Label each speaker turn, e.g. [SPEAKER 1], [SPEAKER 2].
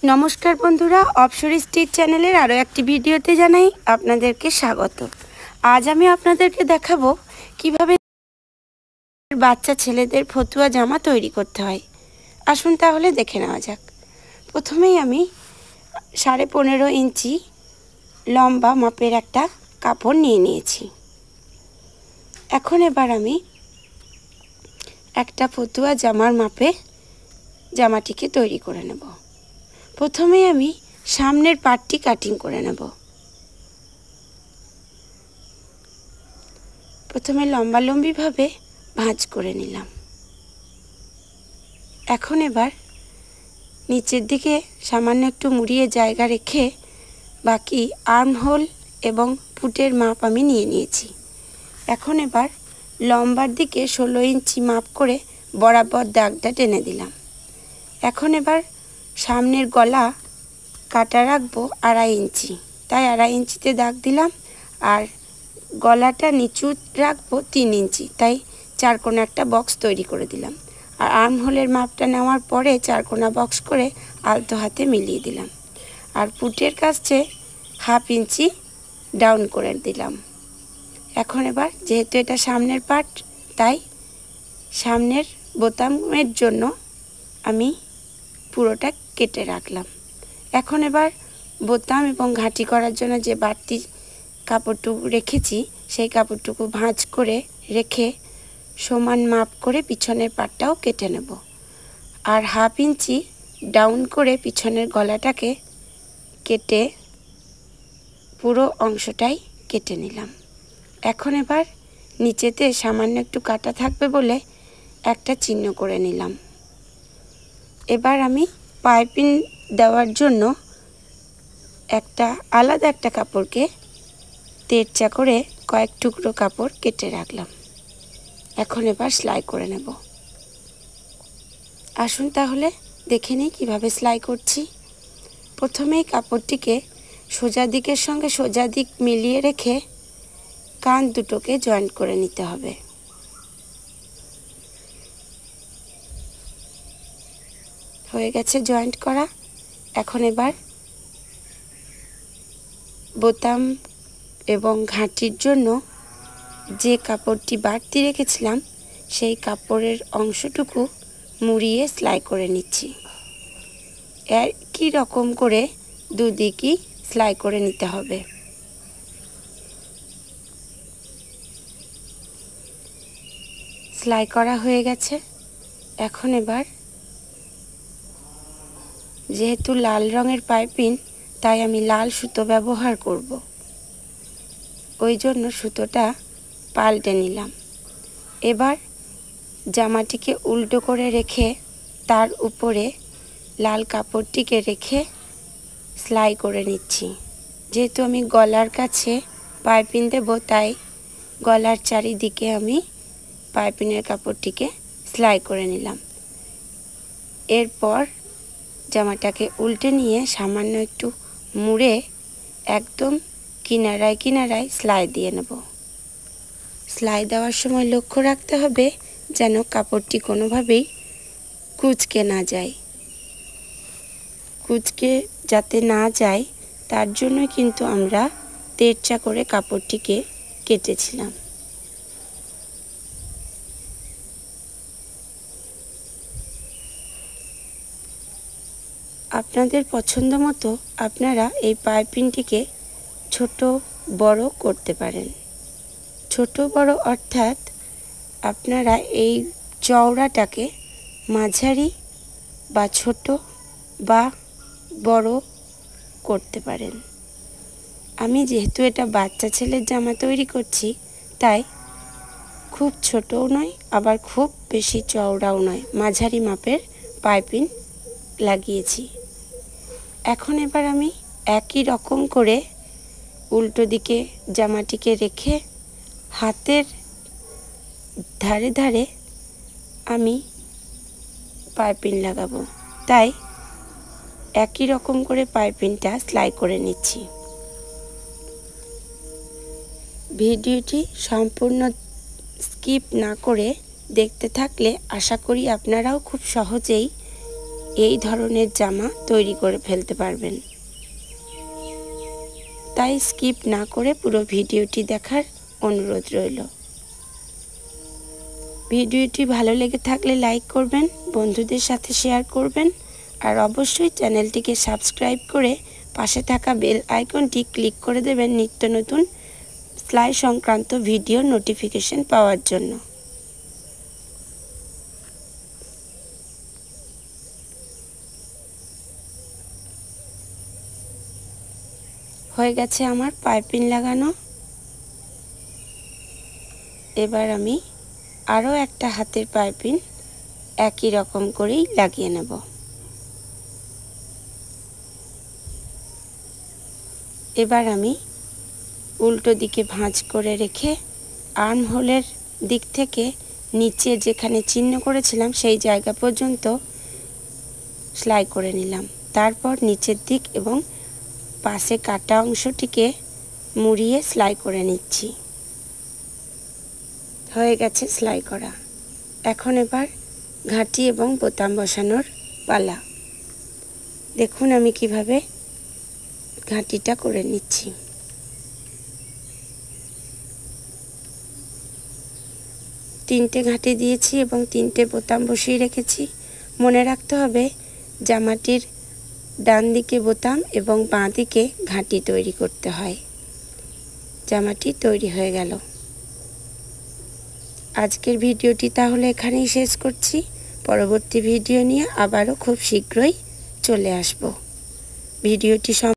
[SPEAKER 1] नमस्कार बंधुरा अप्सरी स्टिच चैनेलेर आरो एकटी भिडियोते जानाई आपनादेरके स्वागत। आज आमी आपनादेरके देखाबो किभाबे बाच्चा छेलेदेर फतुया जामा तैरी करते हय। आसुन ताहले देखे नेওয়া যাক। प्रथमेই आमी 15.5 इंची लम्बा मापेर एकटा कापड़ निये निয়েছি। এখন এবার আমি একটা ফতুয়া জামার মাপে জামাটিকে তৈরি করে নেব। প্রথমে আমি সামনের পাটটি কাটিং করে নেব। প্রথমে লম্বালম্বি ভাবে ভাঁজ করে নিলাম। এখন এবার নিচের দিকে সামান্য একটু মুড়িয়ে জায়গা রেখে বাকি আর্ম হোল এবং ফুটের মাপ আমি নিয়ে নিয়েছি। এখন এবার লম্বার দিকে 16 इंची মাপ করে বরাবর দাগটা টেনে দিলাম। এখন এবার সামনের গলা কাটা রাখবো 2.5 इंची, তাই 2.5 इंचीতে দাগ দিলাম। আর গলাটা নিচু রাখবো 3 इंची, তাই চার কোণা একটা বক্স তৈরি করে দিলাম। আর আর্ম হোলের মাপটা নেওয়ার পরে চার কোণা বক্স করে আলতো হাতে মিলিয়ে দিলাম। আর ফুটের কাছে 1/2 इंची ডাউন করে দিলাম। এখন এবার যেহেতু এটা সামনের পার্ট, তাই সামনের বোতামের জন্য আমি পুরোটা কেটে রাখলাম। এখন এবার বোতাম এবং ঘাটি করার জন্য যে বাড়তি কাপড়টুকু রেখেছি সেই কাপড়টুকু ভাঁজ করে রেখে সমান মাপ করে পিছনের পাটটাও কেটে নেব। আর 1/2 इंची ডাউন করে পিছনের গলাটাকে কেটে পুরো অংশটাই কেটে নিলাম। এখন এবার নিচেতে সামান্য একটু কাটা থাকবে বলে একটা চিহ্ন করে নিলাম। এবার আমি পাইপিং দেওয়ার জন্য একটা আলাদা একটা কাপড়কে তেরচা করে কয়েক টুকরো কাপড় কেটে রাখলাম। এখন এবার সেলাই করে নেব। আসুন তাহলে দেখে নিই কিভাবে সেলাই করছি। প্রথমেই কাপড়টিকে সোজা দিকের সঙ্গে সোজা দিক মিলিয়ে রেখে কান দুটোকে জয়েন্ট করে নিতে হবে। হয়ে গেছে জয়েন্ট করা। এখন এবার বোতাম এবং ঘাটির জন্য যে কাপড়টি বাড়তি রেখেছিলাম সেই কাপড়ের অংশটুকু মুড়িয়ে সেলাই করে নিচ্ছি। একই রকম করে দুদিকই সেলাই করে নিতে হবে। সেলাই করা হয়ে গেছে। এখন এবার যেহেতু লাল রঙের পাইপিং, তাই আমি লাল সুতো ব্যবহার করব। ওই জন্য সুতোটা পাল্টে নিলাম। এবার জামাটিকে উল্টো করে রেখে তার উপরে লাল কাপড়টিকে রেখে সেলাই করে নিচ্ছি। যেহেতু আমি গলার কাছে পাইপিং দেব, তাই গলার চারিদিকে আমি পাইপিংয়ের কাপড়টিকে সেলাই করে নিলাম। এরপর জামাটাকে উল্টে নিয়ে সামান্য একটু মুড়ে একদম কিনারায় কিনারায় সেলাই দিয়ে নেব। সেলাই দেওয়ার সময় লক্ষ্য রাখতে হবে যেন কাপড়টি কোনোভাবেই কুঁচকে না যায়। কুঁচকে যাতে না যায় তার জন্য কিন্তু আমরা তেরচা করে কাপড়টিকে কেটেছিলাম। আপনাদের পছন্দ মতো আপনারা এই পাইপিংটিকে ছোট বড় করতে পারেন। ছোট বড় অর্থাৎ আপনারা এই চওড়াটাকে মাঝারি বা ছোট বা বড় করতে পারেন। আমি যেহেতু এটা বাচ্চা ছেলের জামা তৈরি করছি, তাই খুব ছোটও নয় আবার খুব বেশি চওড়াও নয়, মাঝারি মাপের পাইপিং লাগিয়েছি। এখন এবার আমি একই রকম করে উল্টো দিকে জামাটিকে রেখে হাতের ধারে ধারে আমি পাইপিং লাগাবো, তাই একই রকম করে পাইপিংটা সেলাই করে নিচ্ছি। ভিডিওটি সম্পূর্ণ স্কিপ না করে দেখতে থাকলে আশা করি আপনারাও খুব সহজেই এই ধরনের জামা তৈরি করে ফেলতে পারবেন। তাই স্কিপ না করে পুরো ভিডিওটি দেখার অনুরোধ রইল। ভিডিওটি ভালো লেগে থাকলে লাইক করবেন, বন্ধুদের সাথে শেয়ার করবেন, আর অবশ্যই চ্যানেলটিকে সাবস্ক্রাইব করে পাশে থাকা বেল আইকনটি ক্লিক করে দেবেন নিত্য নতুন সেলাই সংক্রান্ত ভিডিও নোটিফিকেশন পাওয়ার জন্য। হয়ে গেছে আমার পাইপিং লাগানো। এবার আমি আরও একটা হাতের পাইপিং একই রকম করেই লাগিয়ে নেব। এবার আমি উল্টো দিকে ভাঁজ করে রেখে আর্মহোলের দিক থেকে নিচে যেখানে চিহ্ন করেছিলাম সেই জায়গা পর্যন্ত সেলাই করে নিলাম। তারপর নিচের দিক এবং পাশে কাটা অংশটিকে মুড়িয়ে সেলাই করে নিচ্ছি। হয়ে গেছে সেলাই করা। এখন এবার ঘাটি এবং বোতাম বসানোর পালা। দেখুন আমি কিভাবে ঘাটিটা করে নিচ্ছি। তিনটে ঘাটি দিয়েছি এবং তিনটে বোতাম বসিয়ে রেখেছি। মনে রাখতে হবে জামাটির ডান দিকে বোতাম এবং বাঁ দিকে ঘাটি তৈরি করতে হয়। জামাটি তৈরি হয়ে গেল। আজকের ভিডিওটি তাহলে এখানেই শেষ করছি। পরবর্তী ভিডিও নিয়ে আবারও খুব শীঘ্রই চলে আসব। ভিডিওটি